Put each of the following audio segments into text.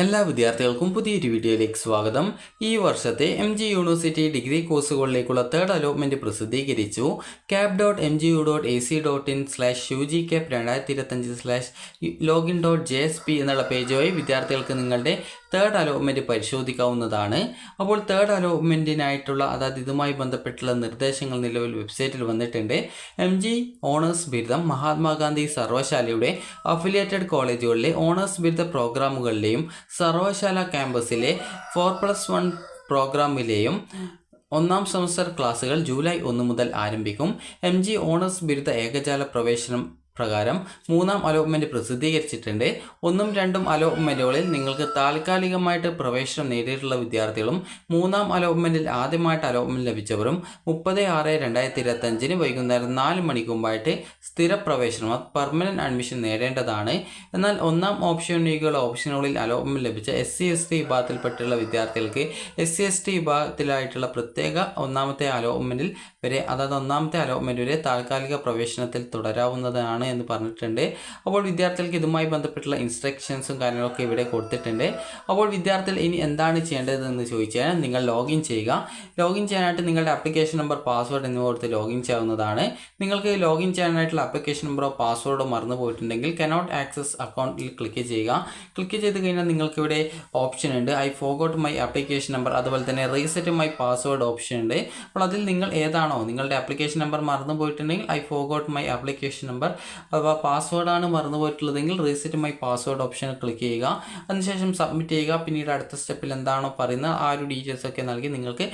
എല്ലാ വിദ്യാർത്ഥികൾക്കും പുതിയൊരു വീഡിയോയിലേക്ക് സ്വാഗതം. ഈ വർഷത്തെ MG യൂണിവേഴ്സിറ്റി ഡിഗ്രി കോഴ്സുകളിലേക്കുള്ള തേർഡ് അലോട്ട്മെൻറ്റ് പ്രസിദ്ധീകരിച്ചു. cap.mgu.ac.in/UGCAP 2025/login.jsp എന്നുള്ള പേജുമായി വിദ്യാർത്ഥികൾക്ക് നിങ്ങളുടെ തേർഡ് അലോട്ട്മെൻറ്റ് പരിശോധിക്കാവുന്നതാണ്. അപ്പോൾ തേർഡ് അലോട്ട്മെൻറ്റിനായിട്ടുള്ള അതായത് ഇതുമായി ബന്ധപ്പെട്ടുള്ള നിർദ്ദേശങ്ങൾ നിലവിൽ വെബ്സൈറ്റിൽ വന്നിട്ടുണ്ട്. MG ഓണേഴ്സ് ബിരുദം മഹാത്മാഗാന്ധി സർവകലാശാലയുടെ അഫിലിയേറ്റഡ് കോളേജുകളിലെ ഓണേഴ്സ് ബിരുദ പ്രോഗ്രാമുകളിലെയും സർവകലാശാല ക്യാമ്പസിലെ 4+1 പ്രോഗ്രാമിലെയും ഒന്നാം സെമസ്റ്റർ ക്ലാസുകൾ ജൂലൈ 1 മുതൽ ആരംഭിക്കും. MG ഓണേഴ്സ് ബിരുദ ഏകജാല പ്രവേശനം പ്രകാരം മൂന്നാം അലോട്ട്മെൻറ്റ് പ്രസിദ്ധീകരിച്ചിട്ടുണ്ട്. 1ഉം 2ഉം അലോട്ട്മെൻറ്റുകളിൽ നിങ്ങൾക്ക് താൽക്കാലികമായിട്ട് പ്രവേശനം നേടിയിട്ടുള്ള വിദ്യാർത്ഥികളും മൂന്നാം അലോട്ട്മെൻറ്റിൽ ആദ്യമായിട്ട് അലോട്ട്മെൻറ്റ് ലഭിച്ചവരും 30/6/2025 വൈകുന്നേരം 4 മണിക്ക് മുമ്പായിട്ട് സ്ഥിരപ്രവേശനം പെർമനൻറ്റ് അഡ്മിഷൻ നേടേണ്ടതാണ്. എന്നാൽ ഒന്നാം ഓപ്ഷനിലേക്കുള്ള ഓപ്ഷനുകളിൽ അലോട്ട്മെൻറ്റ് ലഭിച്ച SC/ST വിഭാഗത്തിൽപ്പെട്ടുള്ള വിദ്യാർത്ഥികൾക്ക് SC/ST വിഭാഗത്തിലായിട്ടുള്ള പ്രത്യേക ഒന്നാമത്തെ അലോട്ട്മെൻറ്റ് വരെ താൽക്കാലിക പ്രവേശനത്തിൽ തുടരാവുന്നതാണ് എന്ന് പറഞ്ഞിട്ടുണ്ട്. അപ്പോൾ വിദ്യാർത്ഥികൾക്ക് ഇതുമായി ബന്ധപ്പെട്ടുള്ള ഇൻസ്ട്രക്ഷൻസും കാര്യങ്ങളൊക്കെ ഇവിടെ കൊടുത്തിട്ടുണ്ട്. അപ്പോൾ വിദ്യാർത്ഥികൾ ഇനി എന്താണ് ചെയ്യേണ്ടതെന്ന് ചോദിച്ചാൽ നിങ്ങൾ ലോഗിൻ ചെയ്യുക. ലോഗിൻ ചെയ്യാനായിട്ട് നിങ്ങളുടെ ആപ്ലിക്കേഷൻ നമ്പർ, പാസ്വേഡ് എന്നിവ കൊടുത്ത് ലോഗിൻ ചെയ്യാവുന്നതാണ്. നിങ്ങൾക്ക് ലോഗിൻ ചെയ്യാനായിട്ടുള്ള ആപ്ലിക്കേഷൻ നമ്പറോ പാസ്വേഡോ മറന്നു പോയിട്ടുണ്ടെങ്കിൽ കനോട്ട് ആക്സസ് അക്കൗണ്ടിൽ ക്ലിക്ക് ചെയ്യുക. ക്ലിക്ക് ചെയ്ത് കഴിഞ്ഞാൽ നിങ്ങൾക്ക് ഇവിടെ ഓപ്ഷൻ ഉണ്ട്, I forgot my application number, അതുപോലെ തന്നെ റീസെറ്റ് മൈ പാസ്വേഡ് ഓപ്ഷൻ ഉണ്ട്. അപ്പോൾ അതിൽ നിങ്ങൾ ഏതാണോ നിങ്ങളുടെ ആപ്ലിക്കേഷൻ നമ്പർ മറന്നു പോയിട്ടുണ്ടെങ്കിൽ I forgot my application number അഥവാ പാസ്വേഡാണ് മറന്നു പോയിട്ടുള്ളതെങ്കിൽ reset my password option click ചെയ്യുക. അതിനുശേഷം സബ്മിറ്റ് ചെയ്യുക. പിന്നീട് അടുത്ത സ്റ്റെപ്പിൽ എന്താണോ പറയുന്നത് ആ ഒരു ഡീറ്റെയിൽസ് ഒക്കെ നൽകി നിങ്ങൾക്ക്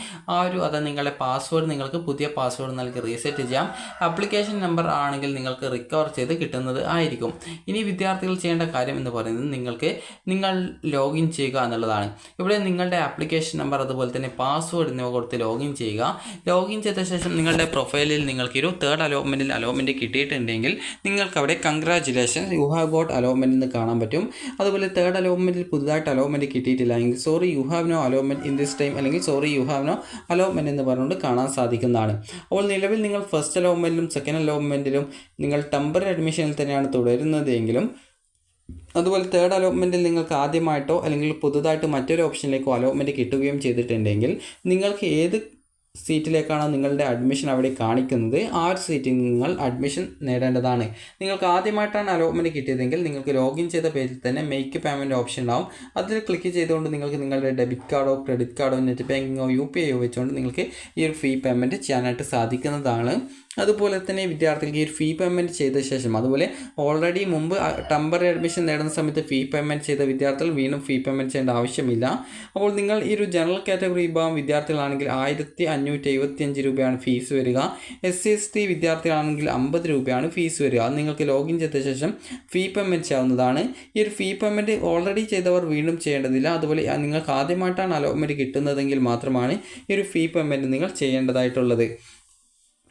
നിങ്ങളുടെ പാസ്വേഡ് നിങ്ങൾക്ക് പുതിയ പാസ്വേഡ് നൽകി റീസെറ്റ് ചെയ്യാം. ആപ്ലിക്കേഷൻ നമ്പർ ആണെങ്കിൽ നിങ്ങൾക്ക് റിക്കവർ ചെയ്ത് കിട്ടുന്നത് ആയിരിക്കും. ഇനി വിദ്യാർത്ഥികൾ ചെയ്യേണ്ട കാര്യം എന്ന് പറയുന്നത് നിങ്ങൾ ലോഗിൻ ചെയ്യുക എന്നുള്ളതാണ്. ഇവിടെ നിങ്ങളുടെ ആപ്ലിക്കേഷൻ നമ്പർ അതുപോലെ തന്നെ പാസ്വേഡ് എന്നിവ കൊടുത്ത് ലോഗിൻ ചെയ്യുക. ലോഗിൻ ചെയ്ത ശേഷം നിങ്ങളുടെ പ്രൊഫൈലിൽ നിങ്ങൾക്കൊരു തേർഡ് അലോട്ട്മെൻറ്റ് കിട്ടിയിട്ടുണ്ടെങ്കിൽ നിങ്ങൾക്ക് അവിടെ congratulations you have got allotment എന്ന് കാണാൻ പറ്റും. അതുപോലെ തേർഡ് അലോട്ട്മെൻറ്റിൽ പുതുതായിട്ട് അലോട്ട്മെൻറ്റ് കിട്ടിയിട്ടില്ല എങ്കിൽ sorry you have no allotment in this time അല്ലെങ്കിൽ sorry you have no allotment എന്ന് പറഞ്ഞുകൊണ്ട് കാണാൻ സാധിക്കുന്നതാണ്. അപ്പോൾ നിലവിൽ നിങ്ങൾ ഫസ്റ്റ് അലോട്ട്മെൻറ്റിലും സെക്കൻഡ് അലോട്ട്മെൻറ്റിലും നിങ്ങൾ ടെമ്പററി അഡ്മിഷനിൽ തന്നെയാണ് തുടരുന്നതെങ്കിലും അതുപോലെ തേർഡ് അലോട്ട്മെൻറ്റിൽ നിങ്ങൾക്ക് ആദ്യമായിട്ടോ അല്ലെങ്കിൽ പുതുതായിട്ട് മറ്റൊരു ഓപ്ഷനിലേക്കോ അലോട്ട്മെൻറ്റ് കിട്ടുകയും ചെയ്തിട്ടുണ്ടെങ്കിൽ നിങ്ങൾക്ക് ഏത് സീറ്റിലേക്കാണോ നിങ്ങളുടെ അഡ്മിഷൻ അവിടെ കാണിക്കുന്നത് ആ ഒരു സീറ്റിൽ നിങ്ങൾ അഡ്മിഷൻ നേടേണ്ടതാണ്. നിങ്ങൾക്ക് ആദ്യമായിട്ടാണ് അലോട്ട്മെൻറ്റ് കിട്ടിയതെങ്കിൽ നിങ്ങൾക്ക് ലോഗിൻ ചെയ്ത പേജിൽ തന്നെ മേക്ക് പേയ്മെൻറ്റ് ഓപ്ഷൻ ഉണ്ടാവും. അതിൽ ക്ലിക്ക് ചെയ്തുകൊണ്ട് നിങ്ങൾക്ക് നിങ്ങളുടെ ഡെബിറ്റ് കാർഡോ ക്രെഡിറ്റ് കാർഡോ നെറ്റ് ബാങ്കിങ്ങോ UPI വെച്ചുകൊണ്ട് നിങ്ങൾക്ക് ഈ ഒരു ഫീ പേയ്മെൻറ്റ് ചെയ്യാനായിട്ട് സാധിക്കുന്നതാണ്. അതുപോലെ തന്നെ വിദ്യാർത്ഥികൾക്ക് ഈ ഫീ പേയ്മെൻറ്റ് ചെയ്ത ശേഷം അതുപോലെ ഓൾറെഡി മുമ്പ് ടെമ്പററി അഡ്മിഷൻ നേടുന്ന സമയത്ത് ഫീ പേയ്മെൻറ്റ് ചെയ്ത വിദ്യാർത്ഥികൾ വീണ്ടും ഫീ പേയ്മെൻറ്റ് ചെയ്യേണ്ട ആവശ്യമില്ല. അപ്പോൾ നിങ്ങൾ ഈ ഒരു ജനറൽ കാറ്റഗറി വിഭാഗം വിദ്യാർത്ഥികളാണെങ്കിൽ 1575 രൂപയാണ് ഫീസ് വരിക. SC/ST വിദ്യാർത്ഥികളാണെങ്കിൽ 50 രൂപയാണ് ഫീസ് വരിക. അത് നിങ്ങൾക്ക് ലോഗിൻ ചെയ്ത ശേഷം ഫീ പേയ്മെൻറ്റ് ചെയ്യാവുന്നതാണ്. ഈ ഒരു ഫീ പേയ്മെൻറ്റ് ഓൾറെഡി ചെയ്തവർ വീണ്ടും ചെയ്യേണ്ടതില്ല. അതുപോലെ നിങ്ങൾക്ക് ആദ്യമായിട്ടാണ് അലോട്ട്മെൻറ്റ് കിട്ടുന്നതെങ്കിൽ മാത്രമാണ് ഈ ഒരു ഫീ പേയ്മെൻറ്റ് നിങ്ങൾ ചെയ്യേണ്ടതായിട്ടുള്ളത്.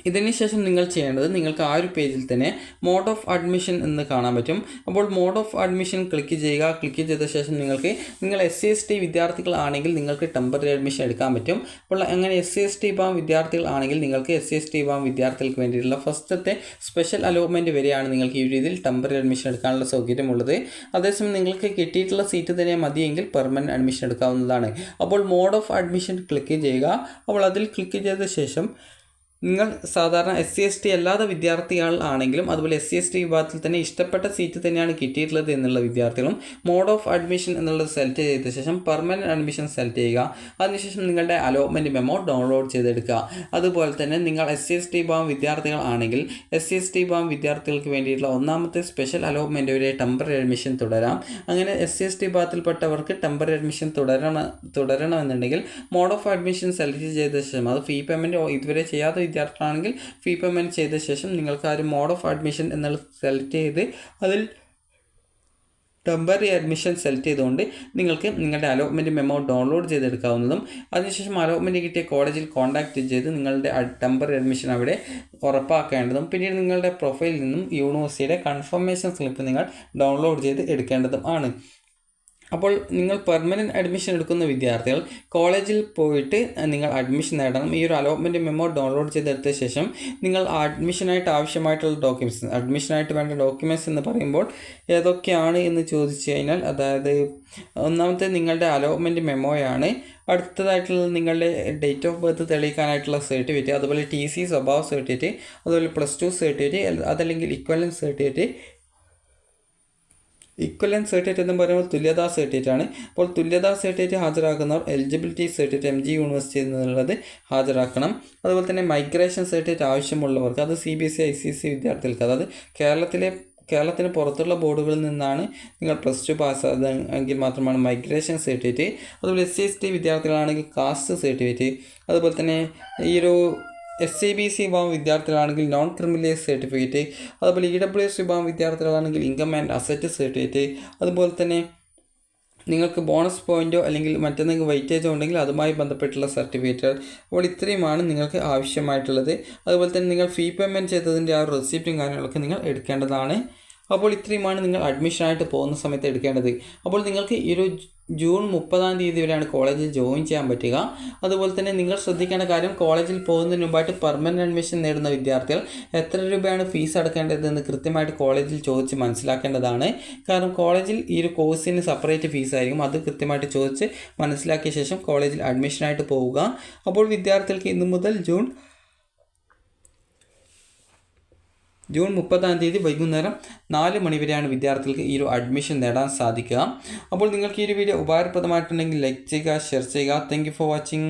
ഇതിനുശേഷം നിങ്ങൾ ചെയ്യേണ്ടത് നിങ്ങൾക്ക് ആ ഒരു പേജിൽ തന്നെ മോഡ് ഓഫ് അഡ്മിഷൻ എന്ന് കാണാൻ പറ്റും. അപ്പോൾ മോഡ് ഓഫ് അഡ്മിഷൻ ക്ലിക്ക് ചെയ്യുക. ക്ലിക്ക് ചെയ്ത ശേഷം നിങ്ങൾ SC/ST വിദ്യാർത്ഥികളാണെങ്കിൽ നിങ്ങൾക്ക് ടെമ്പററി അഡ്മിഷൻ എടുക്കാൻ പറ്റും. അപ്പോൾ അങ്ങനെ SC/ST വിഭാഗം വിദ്യാർത്ഥികളാണെങ്കിൽ നിങ്ങൾക്ക് SC/ST വിഭാഗം വിദ്യാർത്ഥികൾക്ക് വേണ്ടിയിട്ടുള്ള ഫസ്റ്റത്തെ സ്പെഷ്യൽ അലോട്ട്മെൻറ്റ് വരെയാണ് നിങ്ങൾക്ക് ഈ രീതിയിൽ ടെമ്പററി അഡ്മിഷൻ എടുക്കാനുള്ള സൗകര്യമുള്ളത്. അതേസമയം നിങ്ങൾക്ക് കിട്ടിയിട്ടുള്ള സീറ്റ് തന്നെ മതിയെങ്കിൽ പെർമനൻറ്റ് അഡ്മിഷൻ എടുക്കാവുന്നതാണ്. അപ്പോൾ മോഡ് ഓഫ് അഡ്മിഷൻ ക്ലിക്ക് ചെയ്യുക. അപ്പോൾ അതിൽ ക്ലിക്ക് ചെയ്ത ശേഷം നിങ്ങൾ സാധാരണ SC/ST അല്ലാത്ത വിദ്യാർത്ഥികളാണെങ്കിലും അതുപോലെ SC/ST വിഭാഗത്തിൽ തന്നെ ഇഷ്ടപ്പെട്ട സീറ്റ് തന്നെയാണ് കിട്ടിയിട്ടുള്ളത് എന്നുള്ള വിദ്യാർത്ഥികളും മോഡ് ഓഫ് അഡ്മിഷൻ എന്നുള്ളത് സെലക്ട് ചെയ്ത ശേഷം പെർമനൻറ്റ് അഡ്മിഷൻ സെലക്ട് ചെയ്യുക. അതിനുശേഷം നിങ്ങളുടെ അലോട്ട്മെൻറ്റ് മെമ്മോ ഡൗൺലോഡ് ചെയ്തെടുക്കുക. അതുപോലെ തന്നെ നിങ്ങൾ SC/ST വിഭാഗം വിദ്യാർത്ഥികളാണെങ്കിൽ SC/ST വിഭാഗം വിദ്യാർത്ഥികൾക്ക് വേണ്ടിയിട്ടുള്ള ഒന്നാമത്തെ സ്പെഷ്യൽ അലോട്ട്മെൻറ്റ് വരെ ടെമ്പററി അഡ്മിഷൻ തുടരാം. അങ്ങനെ SC/ST വിഭാഗത്തിൽപ്പെട്ടവർക്ക് ടെമ്പററി അഡ്മിഷൻ തുടരണമെന്നുണ്ടെങ്കിൽ മോഡ് ഓഫ് അഡ്മിഷൻ സെലക്ട് ചെയ്ത ശേഷം അത് ഫീ പേയ്മെൻറ്റ് ഇതുവരെ ചെയ്യാത്ത വിദ്യാർത്ഥികളാണെങ്കിൽ ഫീ പേയ്മെൻറ്റ് ചെയ്ത ശേഷം നിങ്ങൾക്ക് ആ ഒരു മോഡ് ഓഫ് അഡ്മിഷൻ എന്നുള്ളത് സെലക്ട് ചെയ്ത് അതിൽ ടെമ്പററി അഡ്മിഷൻ സെലക്ട് ചെയ്തുകൊണ്ട് നിങ്ങൾക്ക് നിങ്ങളുടെ അലോട്ട്മെൻറ്റ് മെമ്മോ ഡൗൺലോഡ് ചെയ്തെടുക്കാവുന്നതും അതിനുശേഷം അലോട്ട്മെൻറ്റ് കിട്ടിയ കോളേജിൽ കോൺടാക്റ്റ് ചെയ്ത് നിങ്ങളുടെ ടെമ്പററി അഡ്മിഷൻ അവിടെ ഉറപ്പാക്കേണ്ടതും പിന്നീട് നിങ്ങളുടെ പ്രൊഫൈലിൽ നിന്നും യൂണിവേഴ്സിറ്റിയുടെ കൺഫർമേഷൻ സ്ലിപ്പ് നിങ്ങൾ ഡൗൺലോഡ് ചെയ്ത് എടുക്കേണ്ടതും ആണ്. അപ്പോൾ നിങ്ങൾ പെർമനൻറ്റ് അഡ്മിഷൻ എടുക്കുന്ന വിദ്യാർത്ഥികൾ കോളേജിൽ പോയിട്ട് നിങ്ങൾ അഡ്മിഷൻ നേടണം. ഈ ഒരു അലോട്ട്മെൻറ്റ് മെമ്മോ ഡൗൺലോഡ് ചെയ്തെടുത്ത ശേഷം നിങ്ങൾ അഡ്മിഷനായിട്ട് ആവശ്യമായിട്ടുള്ള ഡോക്യുമെൻറ്റ്സ്, അഡ്മിഷനായിട്ട് വേണ്ട ഡോക്യുമെൻറ്റ്സ് എന്ന് പറയുമ്പോൾ ഏതൊക്കെയാണ് എന്ന് ചോദിച്ചു കഴിഞ്ഞാൽ, അതായത് ഒന്നാമത്തെ നിങ്ങളുടെ അലോട്ട്മെൻറ്റ് മെമ്മോയാണ്. അടുത്തതായിട്ടുള്ളത് നിങ്ങളുടെ ഡേറ്റ് ഓഫ് ബർത്ത് തെളിയിക്കാനായിട്ടുള്ള സർട്ടിഫിക്കറ്റ്, അതുപോലെ TC സ്വഭാവ സർട്ടിഫിക്കറ്റ്, അതുപോലെ +2 സർട്ടിഫിക്കറ്റ്, അതല്ലെങ്കിൽ ഇക്വലൻസ് സർട്ടിഫിക്കറ്റ്. ഇക്വലൻസ് സർട്ടിഫിക്കറ്റ് എന്ന് പറയുമ്പോൾ തുല്യതാ സർട്ടിഫിക്കറ്റ് ആണ്. അപ്പോൾ തുല്യതാ സർട്ടിഫിക്കറ്റ് ഹാജരാക്കുന്നവർ എലിജിബിലിറ്റി സർട്ടിഫിക്കറ്റ് MG യൂണിവേഴ്സിറ്റി എന്നുള്ളത് ഹാജരാക്കണം. അതുപോലെ തന്നെ മൈഗ്രേഷൻ സർട്ടിഫിക്കറ്റ് ആവശ്യമുള്ളവർക്ക്, അത് CBSE ICSE വിദ്യാർത്ഥികൾക്ക്, അതായത് കേരളത്തിന് പുറത്തുള്ള ബോർഡുകളിൽ നിന്നാണ് നിങ്ങൾ +2 പാസ്സായതെങ്കിൽ മാത്രമാണ് മൈഗ്രേഷൻ സർട്ടിഫിക്കറ്റ്. അതുപോലെ SC/ST വിദ്യാർത്ഥികളാണെങ്കിൽ കാസ്റ്റ് സർട്ടിഫിക്കറ്റ്, അതുപോലെ തന്നെ ഈ ഒരു SCBC വിഭാഗം വിദ്യാർത്ഥികളാണെങ്കിൽ നോൺ ക്രിമിനൽ സർട്ടിഫിക്കറ്റ്, അതുപോലെ EWS വിഭാഗം വിദ്യാർത്ഥികളാണെങ്കിൽ ഇൻകം ആൻഡ് അസറ്റ് സർട്ടിഫിക്കറ്റ്, അതുപോലെ തന്നെ നിങ്ങൾക്ക് ബോണസ് പോയിൻറ്റോ അല്ലെങ്കിൽ മറ്റെന്തെങ്കിലും വെയിറ്റേജോ ഉണ്ടെങ്കിൽ അതുമായി ബന്ധപ്പെട്ടുള്ള സർട്ടിഫിക്കറ്റുകൾ. അപ്പോൾ ഇത്രയുമാണ് നിങ്ങൾക്ക് ആവശ്യമായിട്ടുള്ളത്. അതുപോലെ തന്നെ നിങ്ങൾ ഫീ പേയ്മെൻറ്റ് ചെയ്തതിൻ്റെ ആ റെസിപ്റ്റും കാര്യങ്ങളൊക്കെ നിങ്ങൾ എടുക്കേണ്ടതാണ്. അപ്പോൾ ഇത്രയുമാണ് നിങ്ങൾ അഡ്മിഷനായിട്ട് പോകുന്ന സമയത്ത് എടുക്കേണ്ടത്. അപ്പോൾ നിങ്ങൾക്ക് ഈ ഒരു ജൂൺ 30 വരെയാണ് കോളേജിൽ ജോയിൻ ചെയ്യാൻ പറ്റുക. അതുപോലെ തന്നെ നിങ്ങൾ ശ്രദ്ധിക്കേണ്ട കാര്യം, കോളേജിൽ പോകുന്നതിന് മുമ്പായിട്ട് പെർമനൻറ്റ് അഡ്മിഷൻ നേടുന്ന വിദ്യാർത്ഥികൾ എത്ര രൂപയാണ് ഫീസ് അടക്കേണ്ടതെന്ന് കൃത്യമായിട്ട് കോളേജിൽ ചോദിച്ച് മനസ്സിലാക്കേണ്ടതാണ്. കാരണം കോളേജിൽ ഈ ഒരു കോഴ്സിന് സെപ്പറേറ്റ് ഫീസ് ആയിരിക്കും. അത് കൃത്യമായിട്ട് ചോദിച്ച് മനസ്സിലാക്കിയ ശേഷം കോളേജിൽ അഡ്മിഷനായിട്ട് പോവുക. അപ്പോൾ വിദ്യാർത്ഥികൾക്ക് ഇന്നു മുതൽ ജൂൺ 30 വൈകുന്നേരം 4 മണി വരെയാണ് വിദ്യാർത്ഥികൾക്ക് ഈ ഒരു അഡ്മിഷൻ നേടാൻ സാധിക്കുക. അപ്പോൾ നിങ്ങൾക്ക് ഈ ഒരു വീഡിയോ ഉപകാരപ്രദമായിട്ടുണ്ടെങ്കിൽ ലൈക്ക് ചെയ്യുക, ഷെയർ ചെയ്യുക. Thank you for watching.